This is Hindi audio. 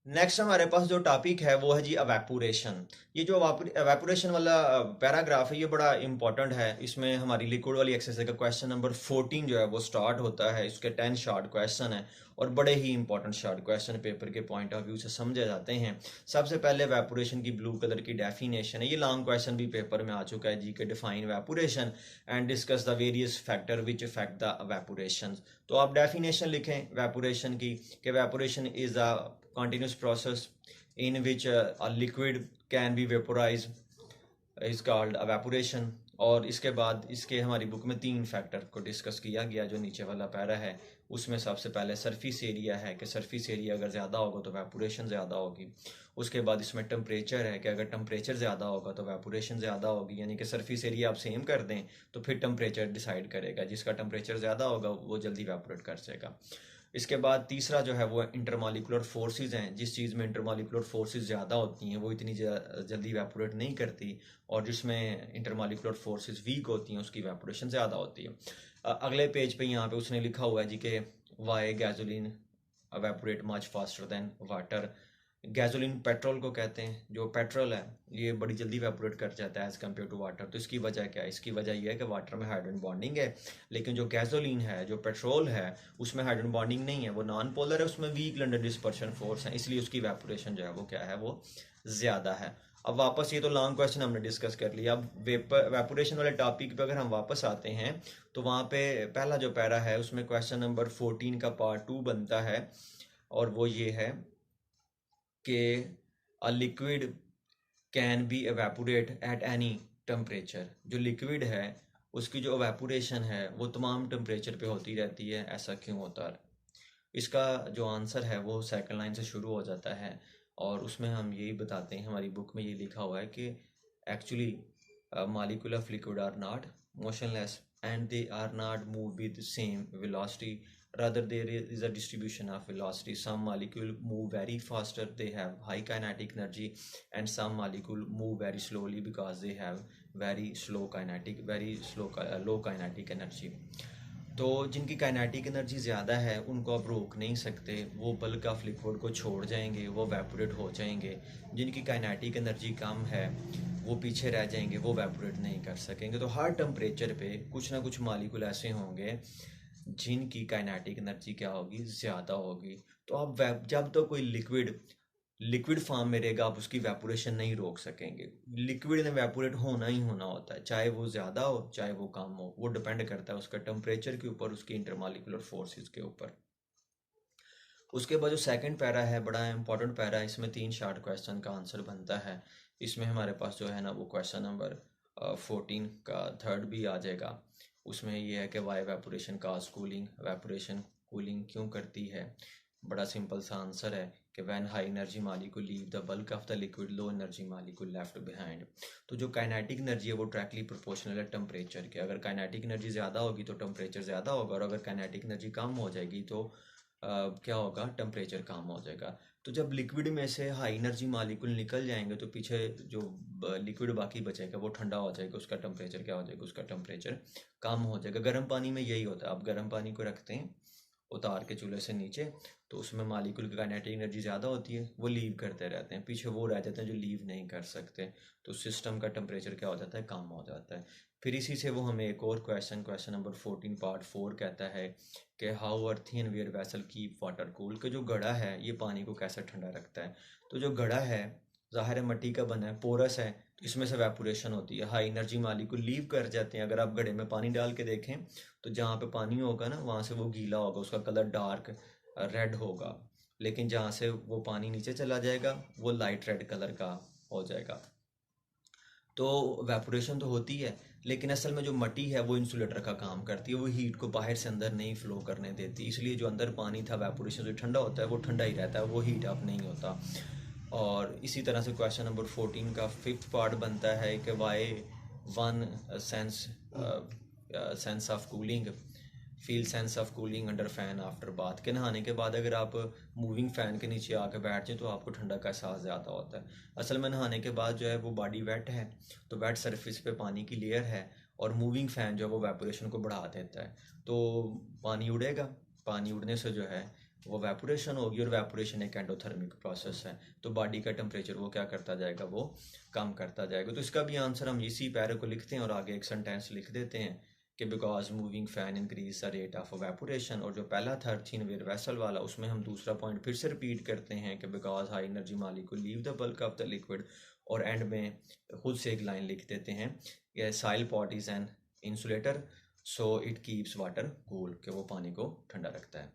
नेक्स्ट हमारे पास जो टॉपिक है वो है जी अवेपोरेशन। ये जो अवेपोरेशन वाला पैराग्राफ है ये बड़ा इंपॉर्टेंट है। इसमें हमारी लिक्विड वाली एक्सरसाइज का क्वेश्चन नंबर 14 जो है वो स्टार्ट होता है। इसके 10 शॉर्ट क्वेश्चन है और बड़े ही इंपॉर्टेंट शॉर्ट क्वेश्चन पेपर के पॉइंट ऑफ व्यू से समझे जाते हैं। सबसे पहले वेपोरेशन की ब्लू कलर की डेफिनेशन है। ये लॉन्ग क्वेश्चन भी पेपर में आ चुका है जी के define evaporation and discuss the various factor which affect the evaporation. तो आप डेफिनेशन लिखें वेपोरेशन की कि evaporation is a continuous process in which a liquid can be vaporized is called evaporation। और इसके बाद इसके हमारी बुक में 3 फैक्टर को डिस्कस किया गया जो नीचे वाला पैरा है। उसमें सबसे पहले सरफेस एरिया है कि सरफेस एरिया अगर ज़्यादा होगा तो वेपोरेशन ज़्यादा होगी। उसके बाद इसमें टेम्परेचर है कि अगर टेम्परेचर ज़्यादा होगा तो वेपोरेशन ज़्यादा होगी, यानी कि सरफेस एरिया आप सेम कर दें तो फिर टेम्परेचर डिसाइड करेगा। जिसका टेम्परेचर ज़्यादा होगा वो जल्दी वेपोरेट कर सकेगा। इसके बाद तीसरा जो है वो इंटरमॉलिकुलर फोर्सेस हैं। जिस चीज़ में इंटरमॉलिकुलर फोर्सेस ज़्यादा होती हैं वो इतनी जल्दी वेपोरेट नहीं करती, और जिसमें इंटरमॉलिकुलर फोर्सेस वीक होती हैं उसकी वेपोरेशन ज़्यादा होती है। अगले पेज पे यहाँ पे उसने लिखा हुआ है जी कि why gasoline evaporate much faster than water। Gasoline petrol को कहते हैं। जो पेट्रोल है ये बड़ी जल्दी वेपोरेट कर जाता है एज कम्पेयर टू वाटर। तो इसकी वजह क्या है? इसकी वजह यह है कि वाटर में हाइड्रोजन बॉन्डिंग है, लेकिन जो गैसोलीन है, जो पेट्रोल है, उसमें हाइड्रोजन बॉन्डिंग नहीं है, वो नॉन पोलर है, उसमें वीक लंडन डिस्पर्शन फोर्स है, इसलिए उसकी वेपोरेशन जो है वो क्या है, वो ज़्यादा है। अब वापस, ये तो लॉन्ग क्वेश्चन हमने डिस्कस कर लिया। अब वेपोरेशन वाले टॉपिक पे अगर हम वापस आते हैं तो वहाँ पे पहला जो पैरा है उसमें क्वेश्चन नंबर 14 का पार्ट 2 बनता है, और वो ये है कि a liquid can be evaporate at any temperature. जो लिक्विड है उसकी जो एवेपोरेशन है वो तमाम टेम्परेचर पे होती रहती है, ऐसा क्यों होता है? इसका जो आंसर है वो सेकंड लाइन से शुरू हो जाता है, और उसमें हम यही बताते हैं, हमारी बुक में ये लिखा हुआ है कि actually molecule of liquid are not motionless and they are not move with the same velocity, rather there is a distribution of velocity. Some molecule move very faster, they have high kinetic energy, and some molecule move very slowly because they have very slow low kinetic energy। तो जिनकी काइनेटिक एनर्जी ज़्यादा है उनको आप रोक नहीं सकते, वो बल्क ऑफ लिक्विड को छोड़ जाएंगे, वो वेपोरेट हो जाएंगे। जिनकी काइनेटिक एनर्जी कम है वो पीछे रह जाएंगे, वो वेपोरेट नहीं कर सकेंगे। तो हर टेम्परेचर पे कुछ ना कुछ मालिक्यूल ऐसे होंगे जिनकी काइनेटिक एनर्जी क्या होगी, ज़्यादा होगी। तो आप जब तो कोई लिक्विड फॉर्म में रहेगा आप उसकी वेपोरेशन नहीं रोक सकेंगे। लिक्विड ने वेपोरेट होना ही होना होता है, चाहे वो ज़्यादा हो चाहे वो कम हो। वो डिपेंड करता है उसका टेम्परेचर के ऊपर, उसकी इंटरमॉलिक्यूलर फोर्सेस के ऊपर। उसके बाद जो सेकंड पैरा है बड़ा इंपॉर्टेंट पैरा है। इसमें 3 शॉर्ट क्वेश्चन का आंसर बनता है। इसमें हमारे पास जो है ना वो क्वेश्चन नंबर 14 का थर्ड भी आ जाएगा। उसमें ये है कि वाई वेपोरेशन काज कूलिंग, वेपोरेशन कूलिंग क्यों करती है? बड़ा सिंपल सा आंसर है कि when high energy molecule leave the bulk of the liquid, low energy molecule left behind. तो जो काइनेटिक एनर्जी है वो डायरेक्टली प्रोपोर्शनल है टेम्परेचर के। अगर काइनेटिक एनर्जी ज़्यादा होगी तो टेम्परेचर ज़्यादा होगा, और अगर काइनेटिक एनर्जी कम हो जाएगी तो क्या होगा, टेम्परेचर कम हो जाएगा। तो जब लिक्विड में से हाई एनर्जी मॉलिक्यूल निकल जाएंगे तो पीछे जो लिक्विड बाकी बचेगा वो ठंडा हो जाएगा, उसका टेम्परेचर क्या हो जाएगा, उसका टेम्परेचर कम हो जाएगा। गर्म पानी में यही होता है। आप गर्म पानी को रखते हैं उतार के चूल्हे से नीचे, तो उसमें मालिक्यूल की काइनेटिक एनर्जी ज़्यादा होती है, वो लीव करते रहते हैं, पीछे वो रह जाते हैं जो लीव नहीं कर सकते। तो सिस्टम का टेम्परेचर क्या हो जाता है, कम हो जाता है। फिर इसी से वो हमें एक और क्वेश्चन नंबर 14 पार्ट 4 कहता है कि how earthenware vessel keep water cool. के जो घड़ा है ये पानी को कैसे ठंडा रखता है? तो जो घड़ा है ज़ाहिर है मिट्टी का बना है, पोरस है, तो इसमें से वेपोरेशन होती है, हाई एनर्जी मॉलिक्यूल लीव कर जाते हैं। अगर आप घड़े में पानी डाल के देखें तो जहाँ पे पानी होगा ना वहाँ से वो गीला होगा, उसका कलर डार्क रेड होगा, लेकिन जहाँ से वो पानी नीचे चला जाएगा वो लाइट रेड कलर का हो जाएगा। तो वेपोरेशन तो होती है, लेकिन असल में जो मट्टी है वो इंसुलेटर का काम करती है, वो हीट को बाहर से अंदर नहीं फ्लो करने देती, इसलिए जो अंदर पानी था वेपोरेशन से ठंडा होता है वो ठंडा ही रहता है, वो हीट अप नहीं होता। और इसी तरह से क्वेश्चन नंबर 14 का फिफ्थ पार्ट बनता है कि why one sense sense of cooling, feel sense of cooling under fan after bath. के नहाने के बाद अगर आप मूविंग फ़ैन के नीचे आके बैठ जाए तो आपको ठंडा का एहसास ज़्यादा होता है। असल में नहाने के बाद जो है वो बॉडी वेट है, तो वेट सरफेस पे पानी की लेयर है, और मूविंग फ़ैन जो है वो वेपोरेशन को बढ़ा देता है। तो पानी उड़ेगा, पानी उड़ने से जो है वो वेपोरेशन होगी, और वेपोरेशन एक एंडोथर्मिक प्रोसेस है, तो बॉडी का टेम्परेचर वो क्या करता जाएगा, वो कम करता जाएगा। तो इसका भी आंसर हम इसी पैरे को लिखते हैं और आगे एक सेंटेंस लिख देते हैं कि because moving fan increase the rate of evaporation. और जो पहला था थिन वेयर वेसल वाला, उसमें हम दूसरा पॉइंट फिर से रिपीट करते हैं कि because high energy molecule leave the bulk of the liquid, और एंड में खुद से एक लाइन लिख देते हैं कि soil pot is an insulator so it keeps water cool, कि वो पानी को ठंडा रखता है।